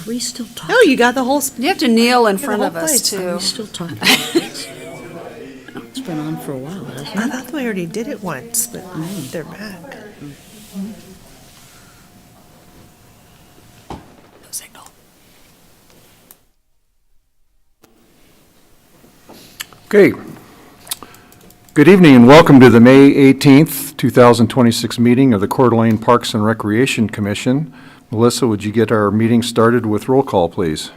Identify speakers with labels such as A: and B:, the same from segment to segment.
A: Are we still talking?
B: No, you got the whole.
C: You have to kneel in
B: the
C: front
B: whole
C: of us,
B: place.
A: Are
C: too.
A: we still talking about this? It's been on for a while, hasn't
B: I
A: it?
B: thought we already did it once, but they're back.
C: Signal.
D: Okay. Good evening and welcome to the May 18th, 2026 meeting of the Coeur d'Alene Parks and Recreation Commission. Melissa, would you get our meeting started with roll call, please?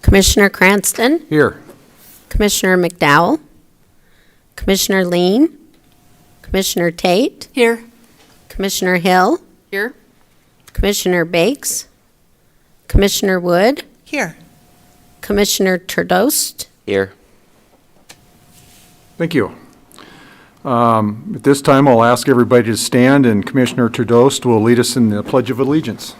E: Commissioner Cranston,
D: Here.
E: Commissioner McDowell, Commissioner Lean, Commissioner Tate,
C: Here.
E: Commissioner Hill,
C: Here.
E: Commissioner Bakes, Commissioner Wood,
B: Here.
E: Commissioner Turdost.
F: Here.
D: Thank you. At this time, I'll ask everybody to stand, and Commissioner Turdost will lead us in the Pledge of Allegiance.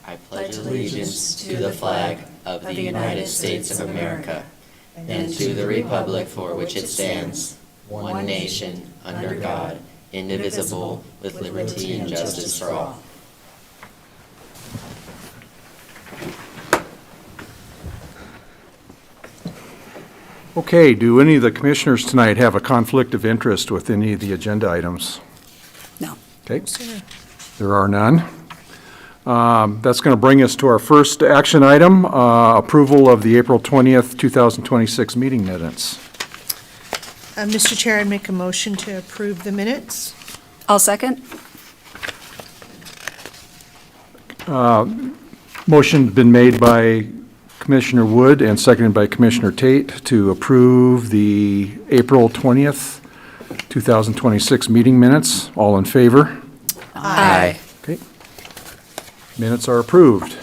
F: I pledge allegiance to the flag of the United States of America and to the republic for which it stands, one nation, under God, indivisible, with liberty and justice for all.
D: Okay, do any of the commissioners tonight have a conflict of interest with any of the agenda items?
C: No.
D: Okay, there are none. That's going to bring us to our first action item, approval of the April 20th, 2026 meeting minutes.
B: Mr. Chair, I'd make a motion to approve the minutes.
C: I'll second.
D: Motion's been made by Commissioner Wood and seconded by Commissioner Tate to approve the April 20th, 2026 meeting minutes. All in favor?
F: Aye.
D: Okay. Minutes are approved.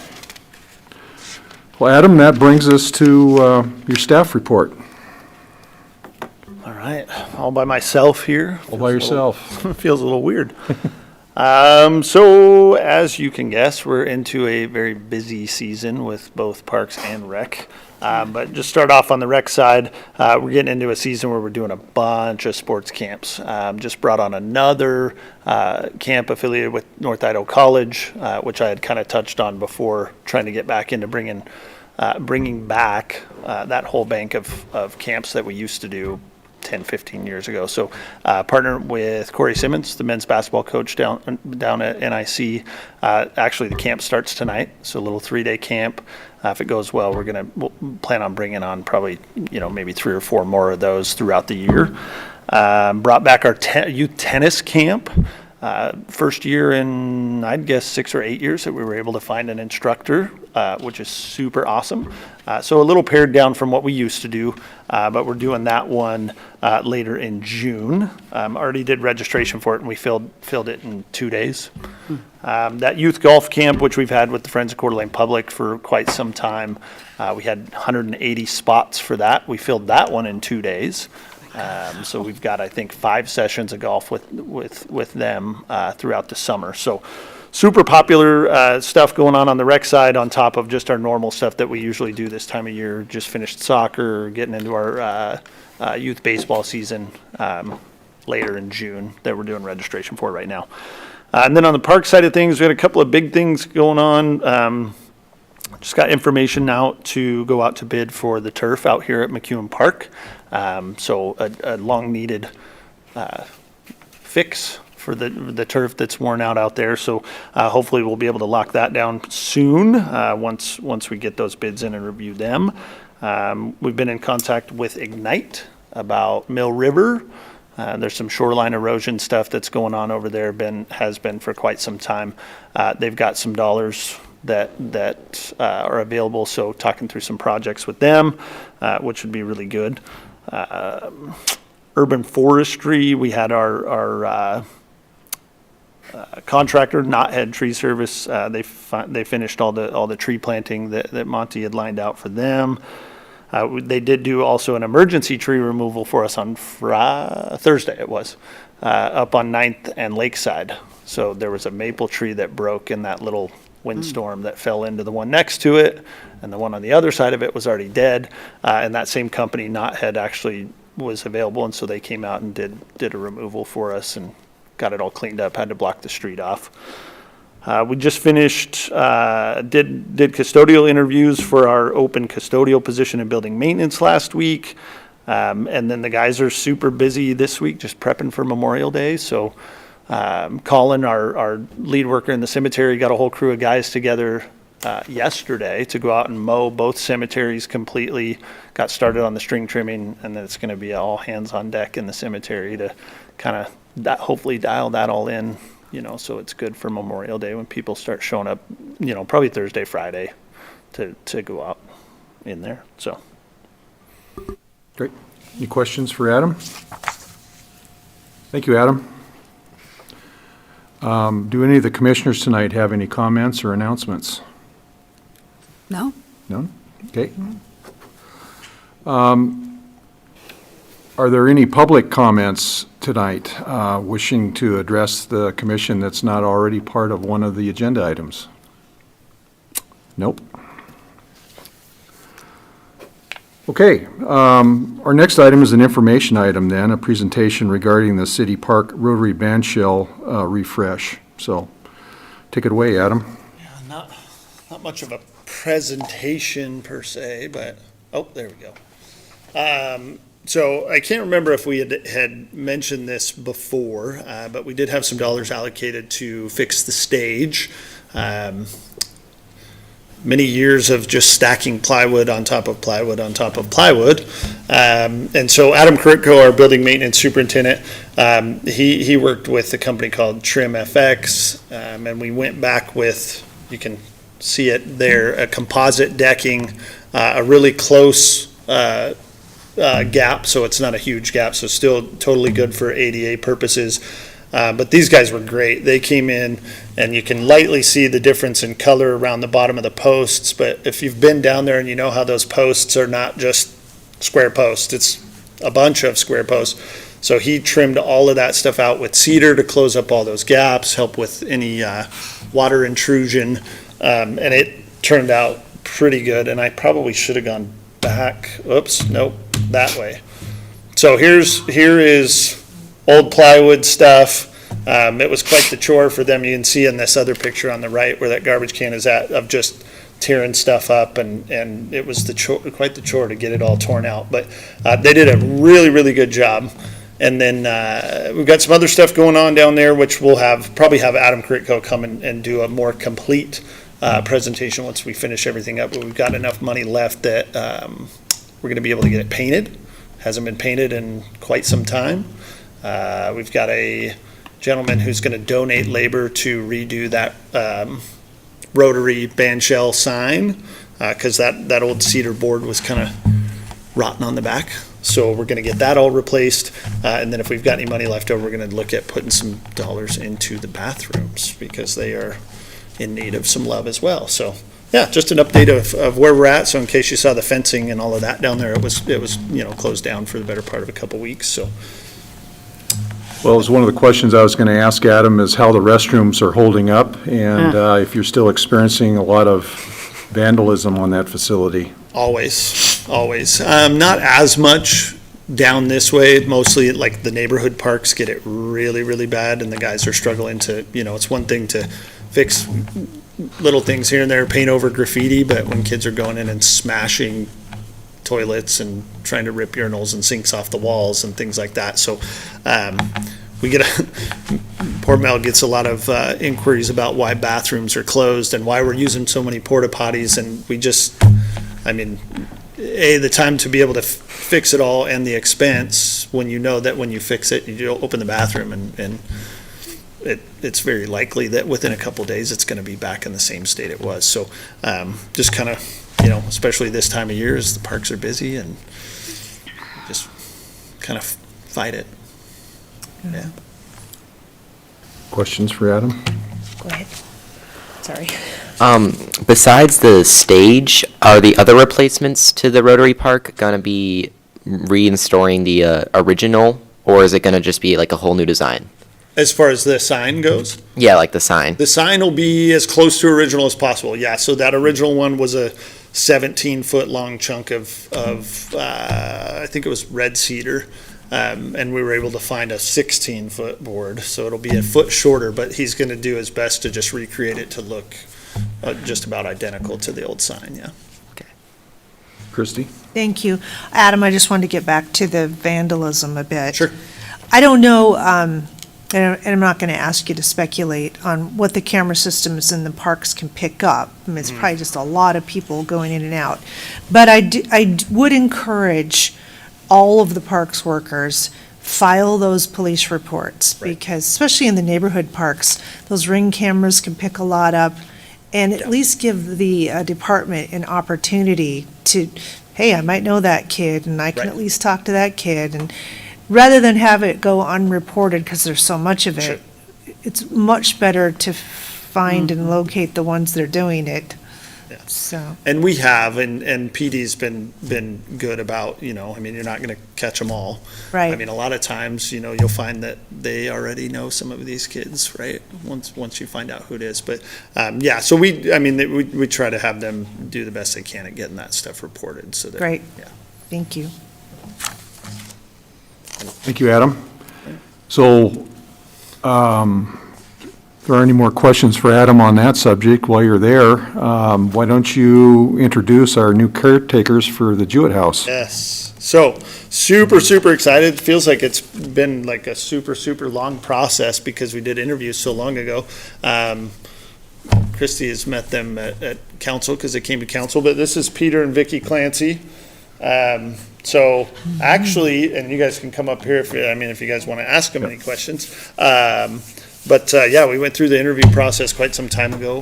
D: Well, Adam, that brings us to your staff report.
G: All right, all by myself here.
D: All by yourself.
G: Feels a little weird. So as you can guess, we're into a very busy season with both parks and rec. But just start off on the rec side, we're getting into a season where we're doing a bunch of sports camps. Just brought on another camp affiliated with North Idaho College, which I had kind of touched on before, trying to get back into bringing back that whole bank of camps that we used to do 10, 15 years ago. So partnered with Corey Simmons, the men's basketball coach down at NIC. Actually, the camp starts tonight, so a little 3-day camp. If it goes well, we'll plan on bringing on probably, maybe 3 or 4 more of those throughout the year. Brought back our youth tennis camp. First year in, I'd guess, 6 or 8 years that we were able to find an instructor, which is super awesome. So a little pared down from what we used to do, but we're doing that one later in June. Already did registration for it, and we filled it in 2 days. That youth golf camp, which we've had with the Friends of Coeur d'Alene Public for quite some time, we had 180 spots for that. We filled that one in 2 days. So we've got, I think, 5 sessions of golf with them throughout the summer. So super popular stuff going on the rec side, on top of just our normal stuff that we usually do this time of year. Just finished soccer, getting into our youth baseball season later in June that we're doing registration for right now. And then on the park side of things, we had a couple of big things going on. Just got information now to go out to bid for the turf out here at McEwen Park. So a long needed fix for the turf that's worn out there. So hopefully we'll be able to lock that down soon once we get those bids in and review them. We've been in contact with Ignite about Mill River. There's some shoreline erosion stuff that's going on over there, has been for quite some time. They've got some dollars that are available, so talking through some projects with them, which would be really good. Urban forestry, we had our contractor, Knothead Tree Service. They finished all the tree planting that Monty had lined out for them. They did do also an emergency tree removal for us on Thursday. It was up on 9th and Lakeside. So there was a maple tree that broke in that little windstorm that fell into the one next to it, and the one on the other side of it was already dead. And that same company, Knothead, actually was available, and so they came out and did a removal for us and got it all cleaned up. Had to block the street off. We just finished, did custodial interviews for our open custodial position in building maintenance last week. And then the guys are super busy this week, just prepping for Memorial Day. So Colin, our lead worker in the cemetery, got a whole crew of guys together yesterday to go out and mow both cemeteries completely. Got started on the string trimming, and then it's going to be all hands on deck in the cemetery to kind of hopefully dial that all in, so it's good for Memorial Day when people start showing up, probably Thursday, Friday to go out in there. So.
D: Great. Any questions for Adam? Thank you, Adam. Do any of the commissioners tonight have any comments or announcements?
C: No?
D: None? Okay. Are there any public comments tonight wishing to address the commission that's not already part of one of the agenda items? Nope. Okay, our next item is an information item then, a presentation regarding the City Park Rotary Band Shell refresh. So take it away, Adam.
G: Yeah, not much of a presentation per se, but, there we go. So I can't remember if we had mentioned this before, but we did have some dollars allocated to fix the stage. Many years of just stacking plywood on top of plywood on top of plywood. And so Adam Coeur, our building maintenance superintendent, he worked with a company called Trim FX, and we went back with, you can see it there, a composite decking, a really close gap, so it's not a huge gap, so still totally good for ADA purposes. But these guys were great. They came in, and you can lightly see the difference in color around the bottom of the posts. But if you've been down there and you know how those posts are not just square posts, it's a bunch of square posts. So he trimmed all of that stuff out with cedar to close up all those gaps, help with any water intrusion, and it turned out pretty good. And I probably should have gone back. Oops, nope, that way. So here is old plywood stuff. It was quite the chore for them. You can see in this other picture on the right where that garbage can is at, of just tearing stuff up, and it was quite the chore to get it all torn out. But they did a really, really good job. And then we've got some other stuff going on down there, which we'll probably have Adam Coeur come and do a more complete presentation once we finish everything up. But we've got enough money left that we're going to be able to get it painted. Hasn't been painted in quite some time. We've got a gentleman who's going to donate labor to redo that rotary band shell sign, because that old cedar board was kind of rotten on the back. So we're going to get that all replaced, and then if we've got any money left over, we're going to look at putting some dollars into the bathrooms, because they are in need of some love as well. So yeah, just an update of where we're at. So in case you saw the fencing and all of that down there, it was closed down for the better part of a couple weeks. So.
D: Well, it was one of the questions I was going to ask Adam is how the restrooms are holding up, and if you're still experiencing a lot of vandalism on that facility.
G: Always. Not as much down this way. Mostly like the neighborhood parks get it really, really bad, and the guys are struggling to, it's one thing to fix little things here and there, paint over graffiti, but when kids are going in and smashing toilets and trying to rip urinals and sinks off the walls and things like that. So we get poor Mel gets a lot of inquiries about why bathrooms are closed and why we're using so many porta potties, and we just, the time to be able to fix it all and the expense when you know that when you fix it, you open the bathroom and it's very likely that within a couple days it's going to be back in the same state it was. So just kind of, especially this time of year as the parks are busy, and just kind of fight it. Yeah.
D: Questions for Adam?
B: Go ahead. Sorry.
F: Besides the stage, are the other replacements to the Rotary Park going to be reinstalling the original, or is it going to just be like a whole new design?
G: As far as the sign goes?
F: Yeah, like the sign.
G: The sign will be as close to original as possible. Yeah, so that original one was a 17-foot long chunk of I think it was red cedar. And we were able to find a 16-foot board, so it'll be a foot shorter, but he's going to do his best to just recreate it to look just about identical to the old sign, yeah.
D: Christie?
B: Thank you. Adam, I just wanted to get back to the vandalism a bit.
G: Sure.
B: I don't know, and I'm not going to ask you to speculate on what the camera systems in the parks can pick up. I mean, it's probably just a lot of people going in and out. But I would encourage all of the parks workers, file those police reports.
G: Right.
B: Because especially in the neighborhood parks, those Ring cameras can pick a lot up. And at least give the department an opportunity to, hey, I might know that kid, and I can
G: Right.
B: at least talk to that kid. And rather than have it go unreported, because there's so much of
G: Sure.
B: it, it's much better to find and locate the ones that are doing it.
G: Yeah.
B: So,
G: And we have, and PD's been good about, you know, I mean, you're not going to catch them all.
B: right.
G: I mean, a lot of times, you know, you'll find that they already know some of these kids, right? Once you find out who it is. But, yeah, so we try to have them do the best they can at getting that stuff reported, so that.
B: Great.
G: Yeah.
B: Thank you.
D: Thank you, Adam. So, if there are any more questions for Adam on that subject while you're there, why don't you introduce our new caretakers for the Jewett House?
G: Yes. So super excited. Feels like it's been like a super long process because we did interviews so long ago. Christy has met them at council because they came to council, but this is Peter and Vicky Clancy. So actually, and you guys can come up here if you guys want to ask them any questions. But yeah, we went through the interview process quite some time ago.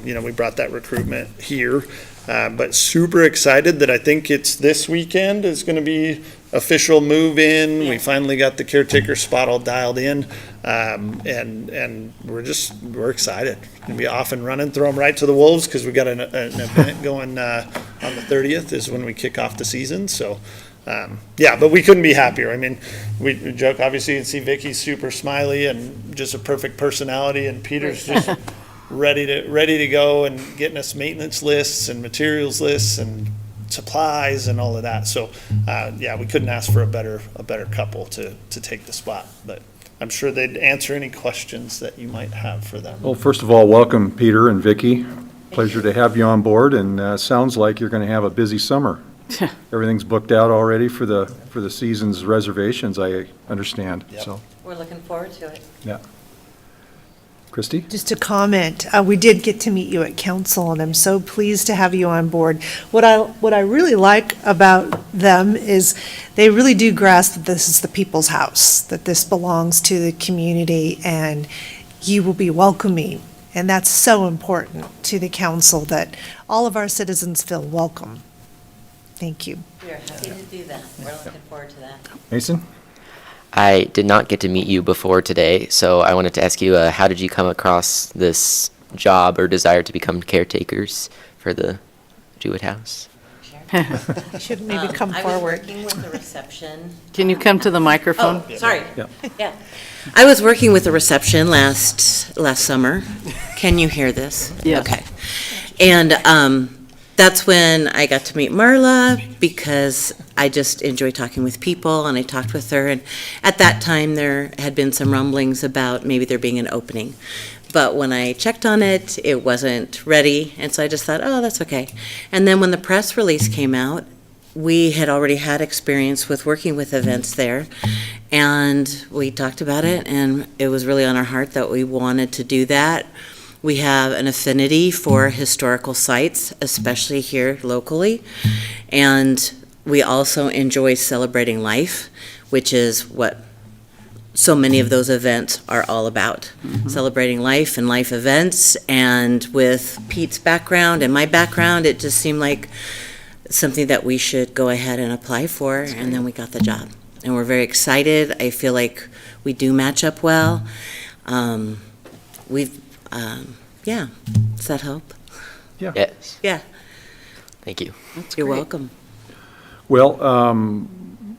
G: We brought that recruitment here, but super excited that I think it's this weekend is going to be official move in. We finally got the caretaker spot all dialed in, and we're excited. Gonna be off and running, throw them right to the wolves because we got an event going on the 30th is when we kick off the season. So. Yeah, but we couldn't be happier. I mean, we joke, obviously, you can see Vicky's super smiley and just a perfect personality, and Peter's just ready to go and getting us maintenance lists and materials lists and supplies and all of that. So, yeah, we couldn't ask for a better couple to take the spot. But I'm sure they'd answer any questions that you might have for them.
D: Well, first of all, welcome, Peter and Vicky. Pleasure to have you on board, and sounds like you're going to have a busy summer. Everything's booked out already for the season's reservations, I understand,
G: Yep.
D: so,
F: We're looking forward to it.
D: yeah. Christie?
B: Just a comment, we did get to meet you at council, and I'm so pleased to have you on board. What I really like about them is they really do grasp that this is the people's house, that this belongs to the community, and you will be welcoming. And that's so important to the council, that all of our citizens feel welcome. Thank you.
F: We are happy to do that. We're looking forward to that.
D: Mason?
H: I did not get to meet you before today, so I wanted to ask you, how did you come across this job or desire to become caretakers for the Jewett House?
B: You should maybe come
F: I was
B: forward.
F: working with the reception.
C: Can you come to the microphone?
F: Oh, sorry.
D: Yeah.
F: Yeah. I was working with the reception last summer. Can you hear this?
C: Yes.
F: Okay. And that's when I got to meet Marla, because I just enjoy talking with people, and I talked with her. And at that time, there had been some rumblings about maybe there being an opening. But when I checked on it, it wasn't ready, and so I just thought, oh, that's okay. And then when the press release came out, we had already had experience with working with events there, and we talked about it, and it was really on our heart that we wanted to do that. We have an affinity for historical sites, especially here locally, and we also enjoy celebrating life, which is what so many of those events are all about. Celebrating life and life events, and with Pete's background and my background, it just seemed like something that we should go ahead and apply for, and then we got the job. And we're very excited. I feel like we do match up well. Yeah, does that help?
H: Yes.
F: Yeah,
H: Thank you.
F: you're welcome.
D: Well,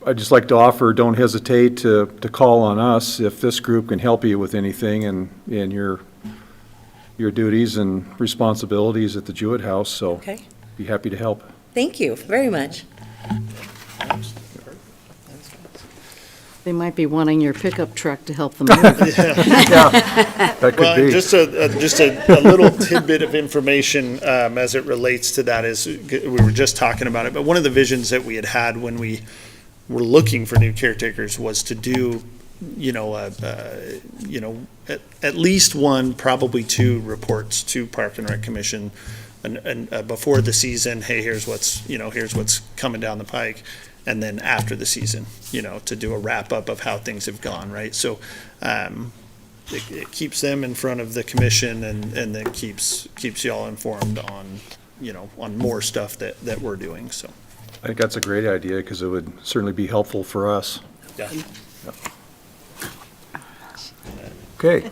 D: I'd just like to offer, don't hesitate to call on us if this group can help you with anything in your duties and responsibilities at the Jewett House, so
F: Okay,
D: be happy to help.
F: thank you very much.
C: They might be wanting your pickup truck to help them move.
D: That could
G: Well,
D: be.
G: just a little tidbit of information as it relates to that is, we were just talking about it, but one of the visions that we had when we were looking for new caretakers was to do, at least one, probably two reports to Park and Rec Commission, and before the season, hey, here's what's coming down the pike. And then after the season, to do a wrap up of how things have gone, right? So it keeps them in front of the commission and then keeps y'all informed on, on more stuff that we're doing, so.
D: I think that's a great idea because it would certainly be helpful for us.
G: Yeah.
D: Okay.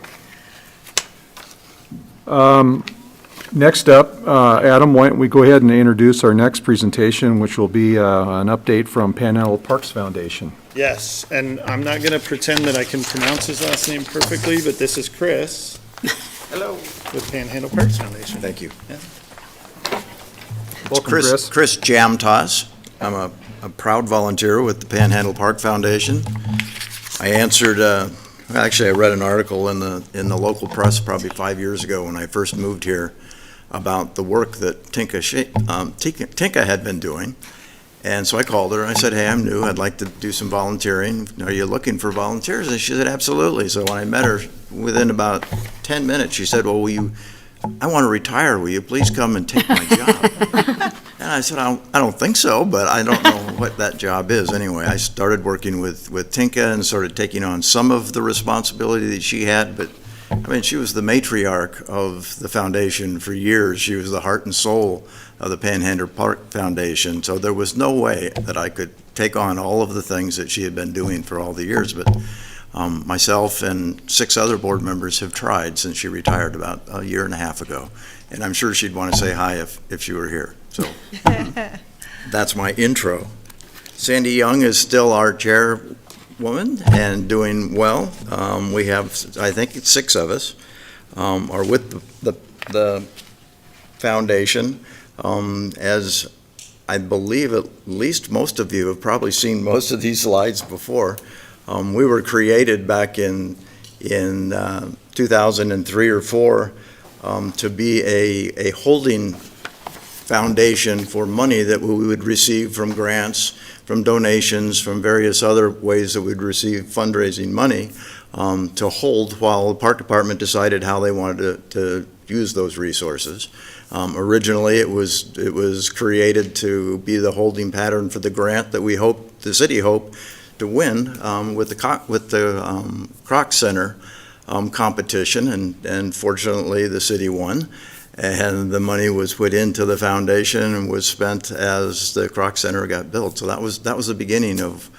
D: Next up, Adam, why don't we go ahead and introduce our next presentation, which will be an update from Panhandle Parks Foundation.
G: Yes, and I'm not gonna pretend that I can pronounce his last name perfectly, but this is Chris. Hello. With Panhandle Parks Foundation.
I: Thank you.
G: Yeah.
D: Welcome,
I: Chris Jamtas. I'm a proud volunteer with the Panhandle Park Foundation. I answered, actually, I read an article in the local press probably 5 years ago when I first moved here about the work that Tinka had been doing. And so I called her and I said, hey, I'm new. I'd like to do some volunteering. Are you looking for volunteers? And she said, absolutely. So when I met her, within about 10 minutes, she said, well, I want to retire. Will you please come and take my job? And I said, I don't think so, but I don't know what that job is. Anyway, I started working with Tinka and started taking on some of the responsibility that she had, but I mean, she was the matriarch of the foundation for years. She was the heart and soul of the Panhandle Park Foundation. So there was no way that I could take on all of the things that she had been doing for all the years. But myself and 6 other board members have tried since she retired about a year and a half ago. And I'm sure she'd want to say hi if she were here. So that's my intro. Sandy Young is still our chairwoman and doing well. We have, I think it's 6 of us are with the foundation. As I believe at least most of you have probably seen most of these slides before. We were created back in 2003 or 4 to be a holding foundation for money that we would receive from grants, from donations, from various other ways that we'd receive fundraising money to hold while the park department decided how they wanted to use those resources. Originally, it was created to be the holding pattern for the grant that the city hoped to win with the Croc Center competition, and fortunately, the city won. And the money was put into the foundation and was spent as the Croc Center got built. So that was the beginning of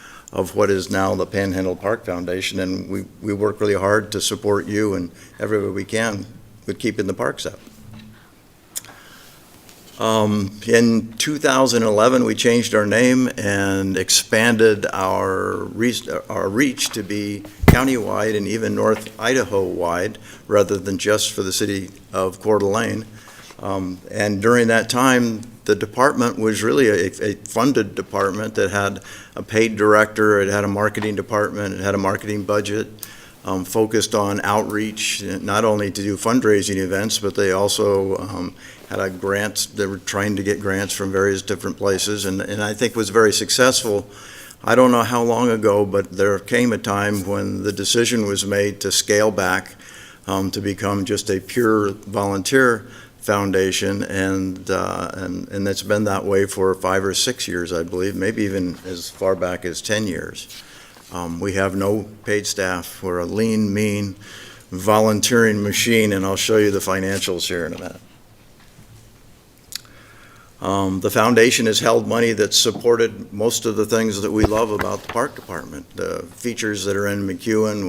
I: what is now the Panhandle Park Foundation, and we work really hard to support you and everywhere we can with keeping the parks up. In 2011, we changed our name and expanded our reach to be countywide and even North Idaho-wide, rather than just for the city of Coeur d'Alene. And during that time, the department was really a funded department that had a paid director, it had a marketing department, it had a marketing budget, focused on outreach, not only to do fundraising events, but they also had a grant. They were trying to get grants from various different places, and I think was very successful. I don't know how long ago, but there came a time when the decision was made to scale back to become just a pure volunteer foundation, and it's been that way for 5 or 6 years, I believe, maybe even as far back as 10 years. We have no paid staff. We're a lean, mean, volunteering machine, and I'll show you the financials here in a minute. The foundation has held money that supported most of the things that we love about the park department. The features that are in McEwen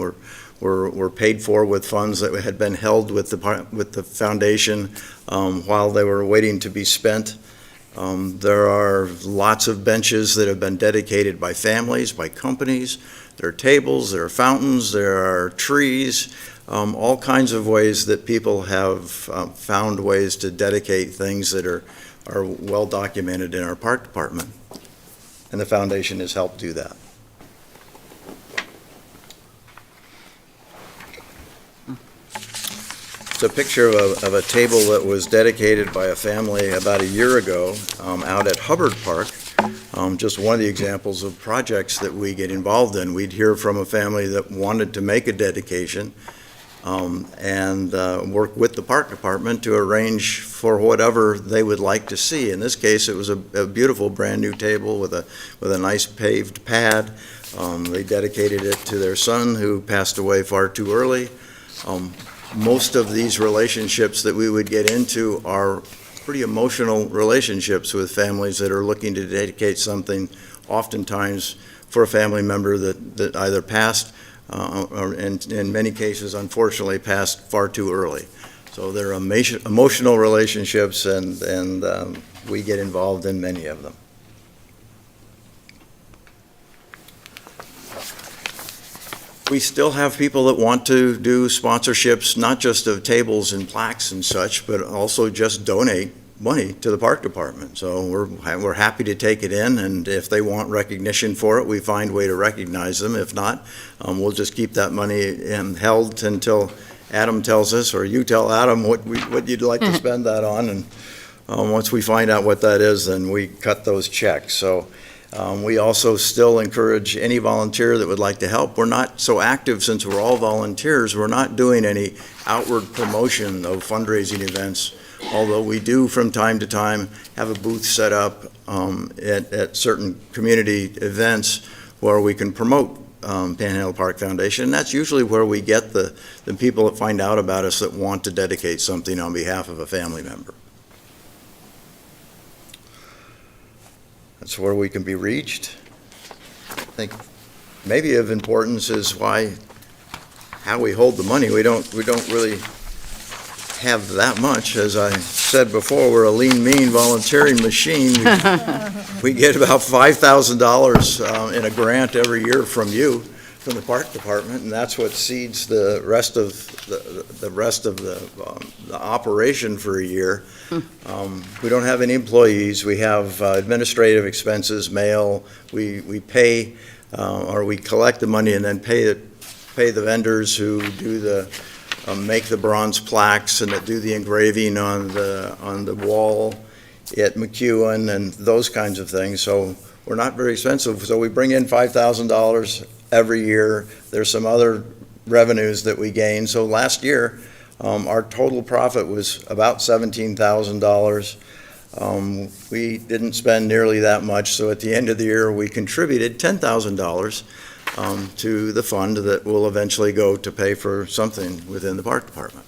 I: were paid for with funds that had been held with the foundation while they were waiting to be spent. There are lots of benches that have been dedicated by families, by companies. There are tables, there are fountains, there are trees, all kinds of ways that people have found ways to dedicate things that are well documented in our park department. And the foundation has helped do that. It's a picture of a table that was dedicated by a family about a year ago out at Hubbard Park. Just one of the examples of projects that we get involved in. We'd hear from a family that wanted to make a dedication and work with the park department to arrange for whatever they would like to see. In this case, it was a beautiful brand-new table with a nice paved pad. They dedicated it to their son, who passed away far too early. Most of these relationships that we would get into are pretty emotional relationships with families that are looking to dedicate something, oftentimes for a family member that either passed or in many cases, unfortunately, passed far too early. So they're emotional relationships, and we get involved in many of them. We still have people that want to do sponsorships, not just of tables and plaques and such, but also just donate money to the park department. So we're happy to take it in, and if they want recognition for it, we find a way to recognize them. If not, we'll just keep that money held until Adam tells us, or you tell Adam what you'd like to spend that on, and once we find out what that is, then we cut those checks. So we also still encourage any volunteer that would like to help. We're not so active since we're all volunteers. We're not doing any outward promotion of fundraising events, although we do from time to time have a booth set up at certain community events where we can promote Panhandle Park Foundation. And that's usually where we get the people that find out about us that want to dedicate something on behalf of a family member. That's where we can be reached. I think maybe of importance is how we hold the money. We don't really have that much. As I said before, we're a lean, mean volunteering machine. We get about $5,000 in a grant every year from you, from the park department, and that's what seeds the rest of the operation for a year. We don't have any employees. We have administrative expenses, mail. We pay or we collect the money and then pay the vendors who do make the bronze plaques and that do the engraving on the wall at McEwen and those kinds of things. So we're not very expensive. So we bring in $5,000 every year. There's some other revenues that we gain. So last year, our total profit was about $17,000. We didn't spend nearly that much. So at the end of the year, we contributed $10,000 to the fund that will eventually go to pay for something within the park department.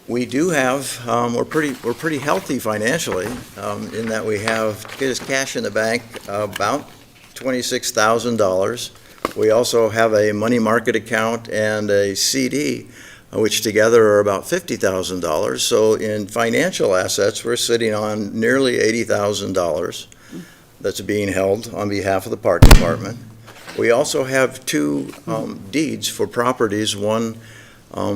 I: We do have, we're pretty healthy financially in that we have cash in the bank about $26,000. We also have a money market account and a CD, which together are about $50,000. So in financial assets, we're sitting on nearly $80,000 that's being held on behalf of the park department. We also have two deeds for properties, one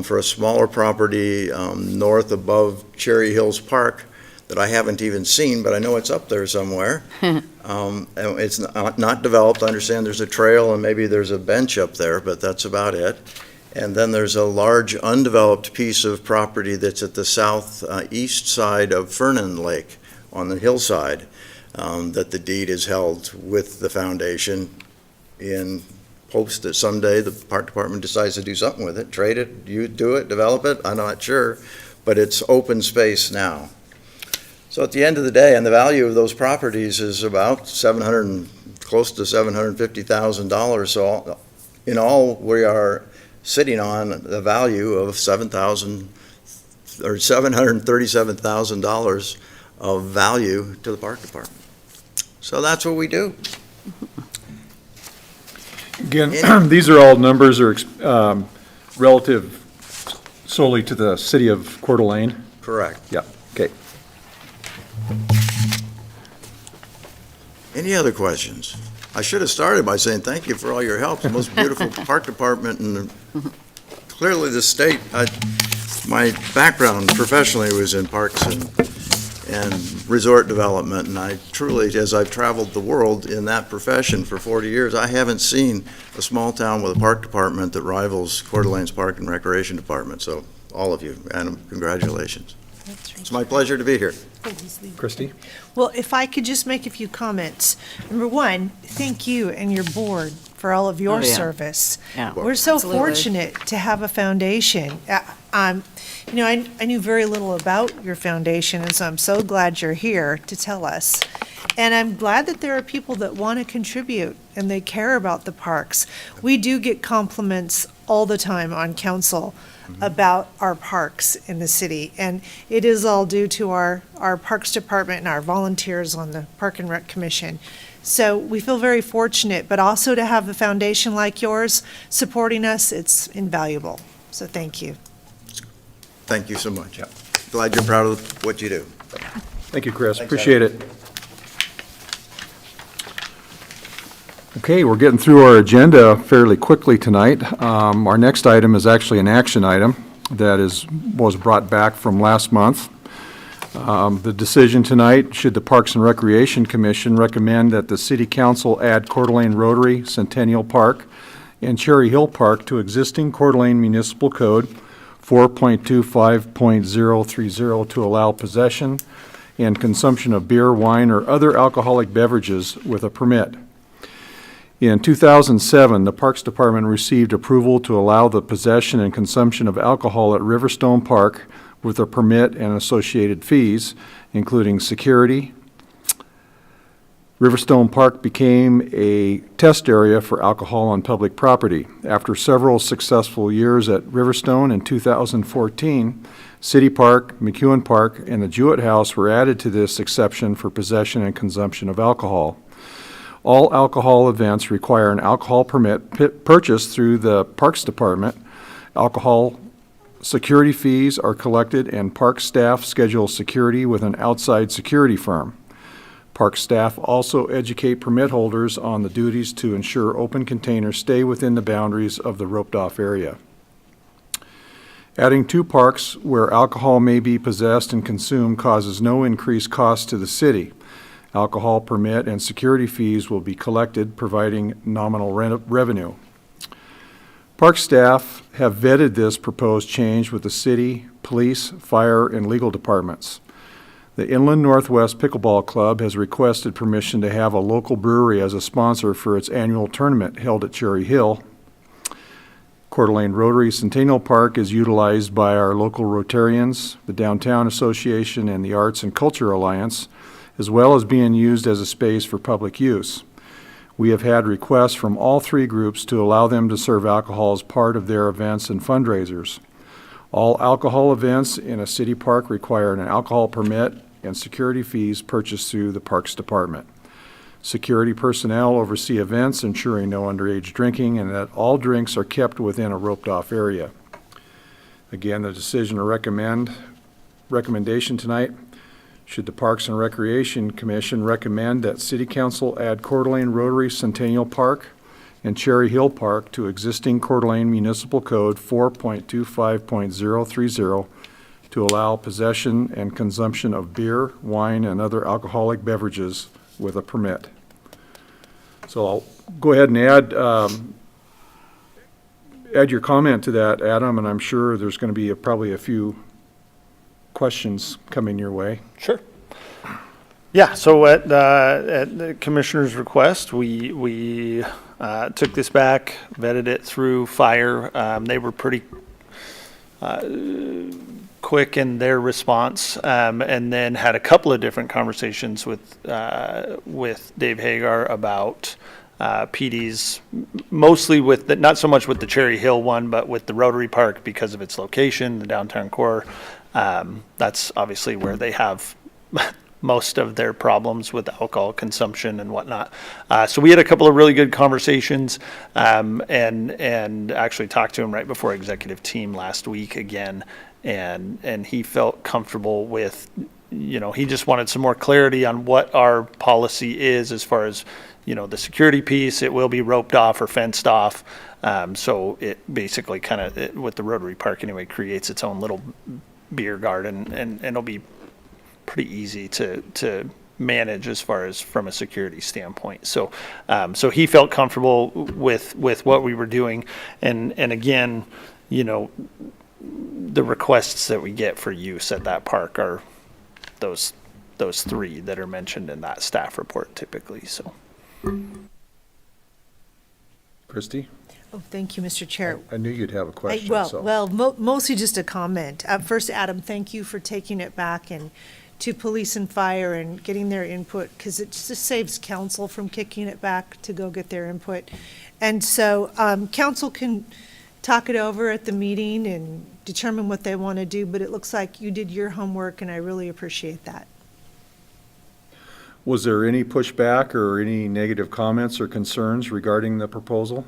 I: for a smaller property north above Cherry Hills Park that I haven't even seen, but I know it's up there somewhere. It's not developed. I understand there's a trail and maybe there's a bench up there, but that's about it. And then there's a large undeveloped piece of property that's at the southeast side of Fernan Lake on the hillside that the deed is held with the foundation in hopes that someday the park department decides to do something with it, trade it, you do it, develop it, I'm not sure, but it's open space now. So at the end of the day, and the value of those properties is about close to $750,000. So in all, we are sitting on the value of $737,000 of value to the park department. So that's what we do.
D: Again, these are all numbers are relative solely to the city of Coeur d'Alene?
I: Correct.
D: Yeah, okay.
I: Any other questions? I should have started by saying thank you for all your help. The most beautiful park department, and clearly the state. My background professionally was in parks and resort development. And I truly, as I've traveled the world in that profession for 40 years, I haven't seen a small town with a park department that rivals Coeur d'Alene's Park and Recreation Department. So all of you, Adam, congratulations. It's my pleasure to be here.
D: Christie?
B: Well, if I could just make a few comments. Number one, thank you and your board for all of your
C: Oh, yeah.
B: service.
C: Yeah.
B: We're so
C: Absolutely.
B: fortunate to have a foundation. You know, I knew very little about your foundation, and so I'm so glad you're here to tell us. And I'm glad that there are people that want to contribute and they care about the parks. We do get compliments all the time on council about our parks in the city, and it is all due to our Parks Department and our volunteers on the Park and Rec Commission. So we feel very fortunate, but also to have a foundation like yours supporting us, it's invaluable. So thank you.
I: Thank you so much. Glad you're proud of what you do.
D: Thank you, Chris.
I: Thanks,
D: Appreciate it. Okay, we're getting through our agenda fairly quickly tonight. Our next item is actually an action item that was brought back from last month. The decision tonight, should the Parks and Recreation Commission recommend that the City Council add Coeur d'Alene Rotary, Centennial Park, and Cherry Hill Park to existing Coeur d'Alene Municipal Code 4.25.030 to allow possession and consumption of beer, wine, or other alcoholic beverages with a permit. In 2007, the Parks Department received approval to allow the possession and consumption of alcohol at Riverstone Park with a permit and associated fees, including security. Riverstone Park became a test area for alcohol on public property. After several successful years at Riverstone in 2014, City Park, McEwen Park, and the Jewett House were added to this exception for possession and consumption of alcohol. All alcohol events require an alcohol permit purchased through the Parks Department. Alcohol security fees are collected, and park staff schedule security with an outside security firm. Park staff also educate permit holders on the duties to ensure open containers stay within the boundaries of the roped-off area. Adding two parks where alcohol may be possessed and consumed causes no increased cost to the city. Alcohol permit and security fees will be collected, providing nominal revenue. Park staff have vetted this proposed change with the city, police, fire, and legal departments. The Inland Northwest Pickleball Club has requested permission to have a local brewery as a sponsor for its annual tournament held at Cherry Hill. Coeur d'Alene Rotary Centennial Park is utilized by our local Rotarians, the Downtown Association, and the Arts and Culture Alliance, as well as being used as a space for public use. We have had requests from all three groups to allow them to serve alcohol as part of their events and fundraisers. All alcohol events in a city park require an alcohol permit and security fees purchased through the Parks Department. Security personnel oversee events, ensuring no underage drinking and that all drinks are kept within a roped-off area. Again, the decision or recommendation tonight: should the Parks and Recreation Commission recommend that City Council add Coeur d'Alene Rotary Centennial Park and Cherry Hill Park to existing Coeur d'Alene Municipal Code 4.25.030 to allow possession and consumption of beer, wine, and other alcoholic beverages with a permit. So I'll go ahead and add your comment to that, Adam, and I'm sure there's going to be probably a few questions coming your way.
G: Sure. Yeah, so at the commissioner's request, we took this back, vetted it through fire. They were pretty quick in their response, and then had a couple of different conversations with Dave Hagar about PDs, mostly with not so much with the Cherry Hill one, but with the Rotary Park because of its location, the downtown core. That's obviously where they have most of their problems with alcohol consumption and whatnot. So we had a couple of really good conversations, and actually talked to him right before executive team last week again, and he felt comfortable with, he just wanted some more clarity on what our policy is as far as, the security piece. It will be roped off or fenced off. So it basically kind of, with the Rotary Park anyway, creates its own little beer garden, and it'll be pretty easy to manage as far as from a security standpoint. So so he felt comfortable with what we were doing. And again, you know, the requests that we get for use at that park are those three that are mentioned in that staff report typically. So
D: Christie?
B: Oh, thank you, Mr. Chair.
D: I knew you'd have a question, so.
B: Mostly just a comment. First, Adam, thank you for taking it back and to police and fire and getting their input, because it just saves council from kicking it back to go get their input. And so council can talk it over at the meeting and determine what they want to do, but it looks like you did your homework, and I really appreciate that.
D: Was there any pushback or any negative comments or concerns regarding the proposal?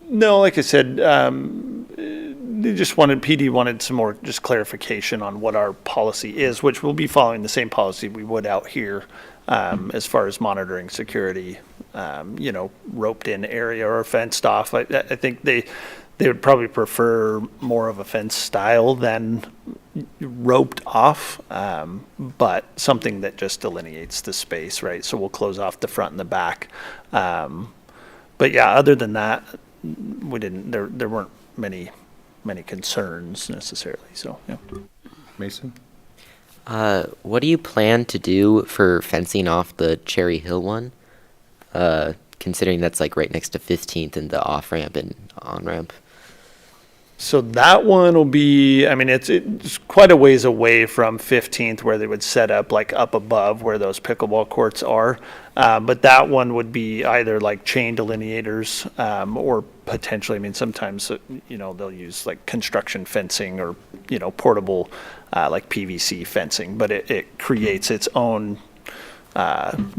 G: no, like I said, PD wanted some more just clarification on what our policy is, which we'll be following the same policy we would out here as far as monitoring security, you know, roped in area or fenced off. I think they would probably prefer more of a fence style than roped off, but something that just delineates the space, right? So we'll close off the front and the back. But yeah, other than that, we didn't, there weren't many concerns necessarily, so, yeah.
D: Mason?
H: What do you plan to do for fencing off the Cherry Hill one? Considering that's like right next to 15th and the off-ramp and on-ramp.
G: So that one will be, I mean, it's quite a ways away from 15th where they would set up like up above where those pickleball courts are. But that one would be either like chain delineators or potentially, I mean, sometimes, you know, they'll use like construction fencing or, you know, portable like PVC fencing, but it creates its own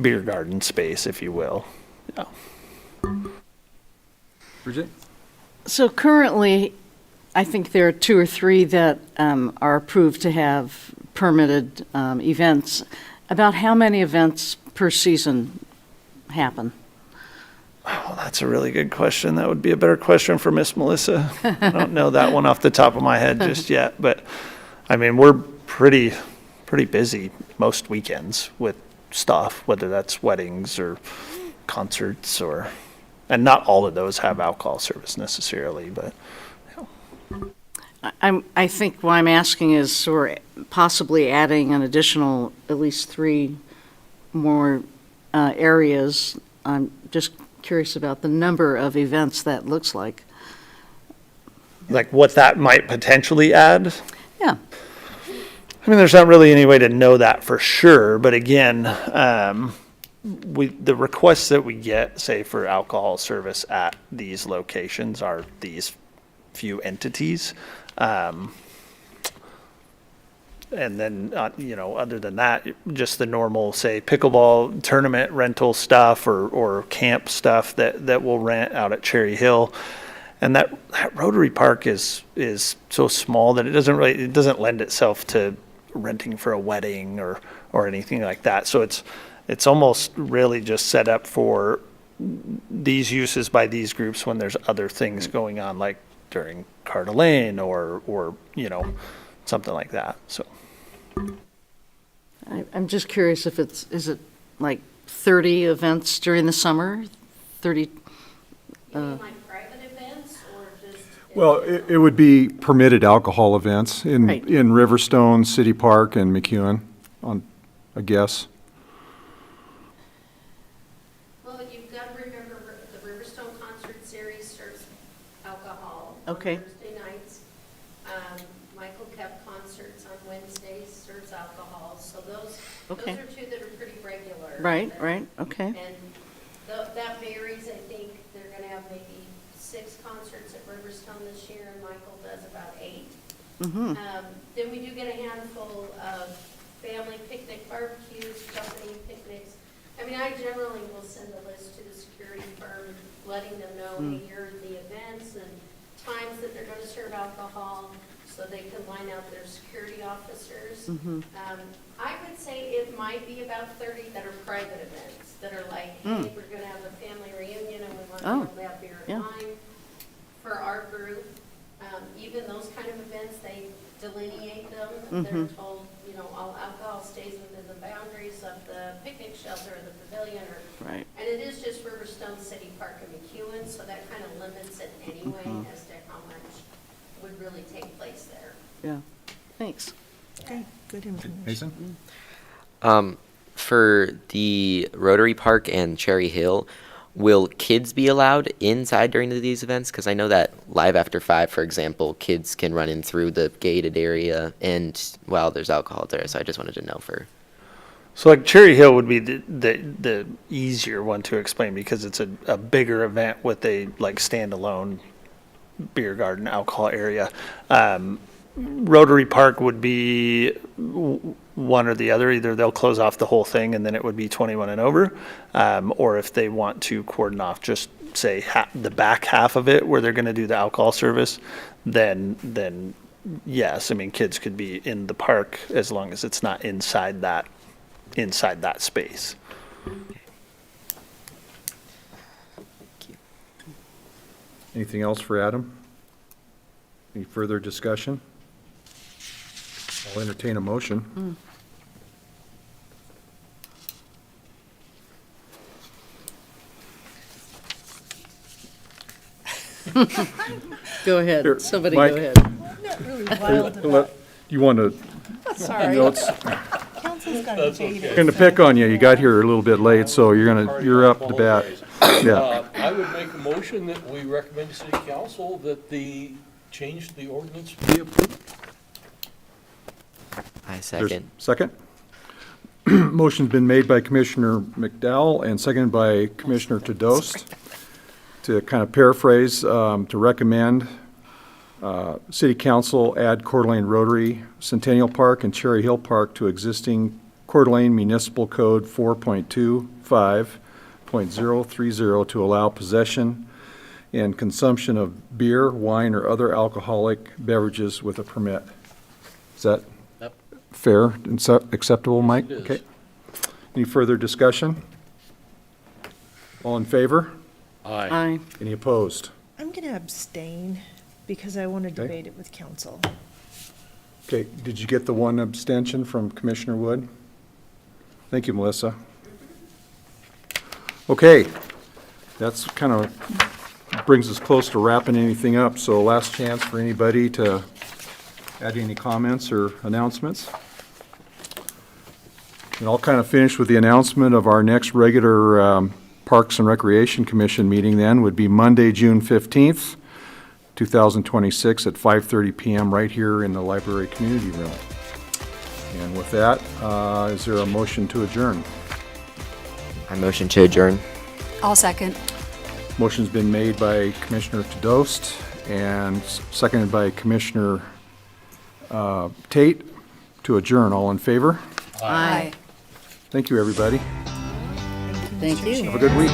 G: beer garden space, if you will. Yeah.
D: Bridget?
C: So currently, I think there are 2 or 3 that are approved to have permitted events. About how many events per season happen?
G: Oh, that's a really good question. That would be a better question for Miss Melissa. I don't know that one off the top of my head just yet, but I mean, we're pretty busy most weekends with stuff, whether that's weddings or concerts and not all of those have alcohol service necessarily, but.
C: I think why I'm asking is we're possibly adding an additional at least 3 more areas. I'm just curious about the number of events that looks like.
G: Like what that might potentially add?
C: Yeah.
G: I mean, there's not really any way to know that for sure, but again, the requests that we get, say for alcohol service at these locations are these few entities. And then, you know, other than that, just the normal, say, pickleball tournament rental stuff or camp stuff that we'll rent out at Cherry Hill. And that Rotary Park is so small that it doesn't lend itself to renting for a wedding or anything like that. So it's almost really just set up for these uses by these groups when there's other things going on, like during Coeur d'Alene or you know, something like that. So
C: I'm just curious if is it like 30 events during the summer? 30?
E: You mean like private events or just?
D: Well, it would be permitted alcohol events in Riverstone, City Park, and McEwen, I guess.
E: Well, you've got to remember the Riverstone concert series serves alcohol
C: Okay.
E: on Thursday nights. Michael Kepp concerts on Wednesdays serves alcohol. So those
C: Okay.
E: are 2 that are pretty regular.
C: Right, okay.
E: And that varies. I think they're going to have maybe 6 concerts at Riverstone this year, and Michael does about 8.
C: Mm-hmm.
E: Then we do get a handful of family picnic barbecues, company picnics. I mean, I generally will send a list to the security firm, letting them know, hey, here are the events and times that they're going to serve alcohol, so they can line out their security officers.
C: Mm-hmm.
E: I would say it might be about 30 that are private events, that are like, hey, we're going to have a family reunion and we want to be able to have beer and wine for our group. Even those kind of events, they delineate them. They're told, you Park and McEwen, so that kind of limits it anyway as to how much would really take place there.
C: Yeah, thanks.
B: Okay, good information.
D: Mason?
H: For the Rotary Park and Cherry Hill, will kids be allowed inside during these events? Because I know that Live After 5, for example, kids can run in through the gated area, and, well, there's alcohol there, so I just wanted to know for...
G: So like Cherry Hill would be the easier one to explain because it's a bigger event with a like standalone beer garden alcohol area. Rotary Park would be one or the other. Either they'll close off the whole thing and then it would be 21 and over, or if they want to cordon off just say the back half of it where they're going to do the alcohol service, then yes, I mean kids could be in the park as long as it's not inside that space.
D: Anything else for Adam? Any further discussion? I'll entertain a motion.
C: Go
D: Here,
C: ahead, somebody
D: Mike.
C: go ahead.
B: Not really wild about,
D: You want to,
B: sorry.
D: notes?
B: Council's got to debate it.
D: Going to pick on you. You got here a little bit late, so you're up to bat. Yeah.
J: I would make a motion that we recommend to city council that the change to the ordinance be approved.
H: I
D: There's-
H: second.
D: Second? Motion's been made by Commissioner McDowell and seconded by Commissioner Tadost. To kind of paraphrase, to recommend City Council add Coeur d'Alene Rotary, Centennial Park, and Cherry Hill Park to existing Coeur d'Alene Municipal Code 4.25.030 to allow possession and consumption of beer, wine, or other alcoholic beverages with a permit. Is that
J: Yep.
D: fair and acceptable, Mike?
J: It is.
D: Okay. Any further discussion? All in favor?
J: Aye.
C: Aye.
D: Any opposed?
B: I'm going to abstain because I want to
D: Okay.
B: debate it with council.
D: Okay, did you get the one abstention from Commissioner Wood? Thank you, Melissa. Okay, that's kind of brings us close to wrapping anything up, so last chance for anybody to add any comments or announcements. And I'll kind of finish with the announcement of our next regular Parks and Recreation Commission meeting then would be Monday, June 15th, 2026 at 5:30 PM right here in the library community room. And with that, is there a motion to adjourn?
H: I motion to adjourn.
A: I'll second.
D: Motion's been made by Commissioner Tadost and seconded by Commissioner Tate to adjourn. All in favor?
A: Aye.
D: Thank you, everybody.
C: Thank you.
D: Have a good week.